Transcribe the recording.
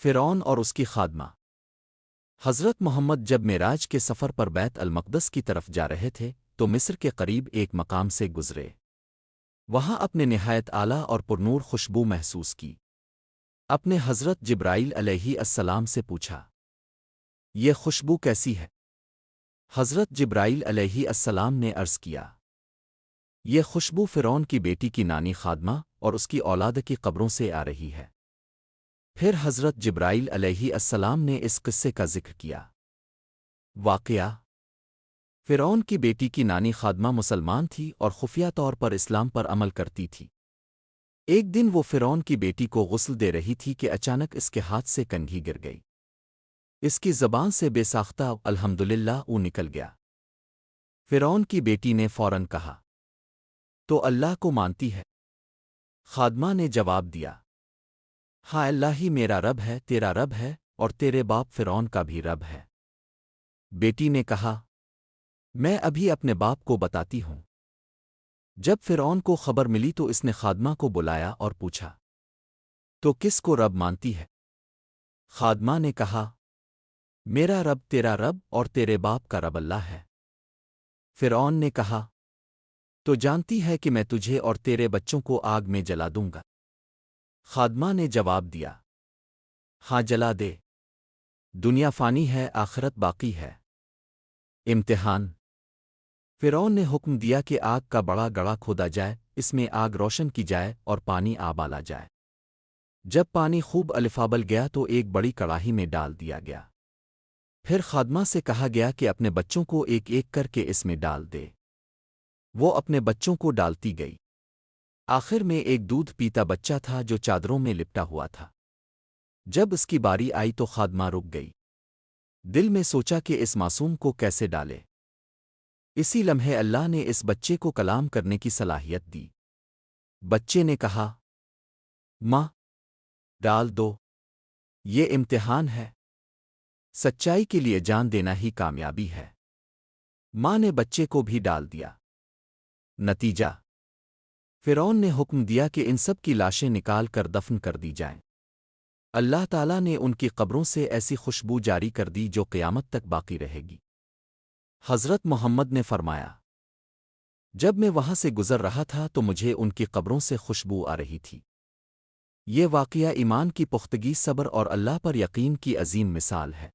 فرعون اور اس کی خادمہ۔ حضرت محمد جب معراج کے سفر پر بیت المقدس کی طرف جا رہے تھے تو مصر کے قریب ایک مقام سے گزرے۔ وہاں اپنے نہایت اعلیٰ اور پرنور خوشبو محسوس کی۔ اپنے حضرت جبرائیل علیہ السلام سے پوچھا، یہ خوشبو کیسی ہے؟ حضرت جبرائیل علیہ السلام نے عرض کیا، یہ خوشبو فرعون کی بیٹی کی نانی خادمہ اور اس کی اولاد کی قبروں سے آ رہی ہے۔ پھر حضرت جبرائیل علیہ السلام نے اس قصے کا ذکر کیا۔ واقعہ: فرعون کی بیٹی کی نانی خادمہ مسلمان تھی اور خفیہ طور پر اسلام پر عمل کرتی تھی۔ ایک دن وہ فرعون کی بیٹی کو غسل دے رہی تھی کہ اچانک اس کے ہاتھ سے کنگھی گر گئی۔ اس کی زبان سے بے ساختہ الحمدللہ نکل گیا۔ فرعون کی بیٹی نے فوراً کہا، تو اللہ کو مانتی ہے؟ خادمہ نے جواب دیا، ہاں، اللہ ہی میرا رب ہے، تیرا رب ہے اور تیرے باپ فرعون کا بھی رب ہے۔ بیٹی نے کہا، میں ابھی اپنے باپ کو بتاتی ہوں۔ جب فرعون کو خبر ملی تو اس نے خادمہ کو بلایا اور پوچھا، تو کس کو رب مانتی ہے؟ خادمہ نے کہا، میرا رب تیرا رب اور تیرے باپ کا رب اللہ ہے۔ فرعون نے کہا، تو جانتی ہے کہ میں تجھے اور تیرے بچوں کو آگ میں جلا دوں گا؟ خادمہ نے جواب دیا، ہاں، جلا دے، دنیا فانی ہے، آخرت باقی ہے۔ امتحان: فرعون نے حکم دیا کہ آگ کا بڑا گڑھا کھودا جائے، اس میں آگ روشن کی جائے اور پانی آبالا جائے۔ جب پانی خوب الفابل گیا تو ایک بڑی کڑاہی میں ڈال دیا گیا۔ پھر خادمہ سے کہا گیا کہ اپنے بچوں کو ایک ایک کر کے اس میں ڈال دے۔ وہ اپنے بچوں کو ڈالتی گئی۔ آخر میں ایک دودھ پیتا بچہ تھا جو چادروں میں لپٹا ہوا تھا۔ جب اس کی باری آئی تو خادمہ رک گئی۔ دل میں سوچا کہ اس معصوم کو کیسے ڈالے۔ اسی لمحے اللہ نے اس بچے کو کلام کرنے کی صلاحیت دی۔ بچے نے کہا، ماں، ڈال دو، یہ امتحان ہے۔ سچائی کے لیے جان دینا ہی کامیابی ہے۔ ماں نے بچے کو بھی ڈال دیا۔ نتیجہ: فرعون نے حکم دیا کہ ان سب کی لاشیں نکال کر دفن کر دی جائیں۔ اللہ تعالیٰ نے ان کی قبروں سے ایسی خوشبو جاری کر دی جو قیامت تک باقی رہے گی۔ حضرت محمد نے فرمایا، جب میں وہاں سے گزر رہا تھا تو مجھے ان کی قبروں سے خوشبو آ رہی تھی۔ یہ واقعہ ایمان کی پختگی، صبر اور اللہ پر یقین کی عظیم مثال ہے۔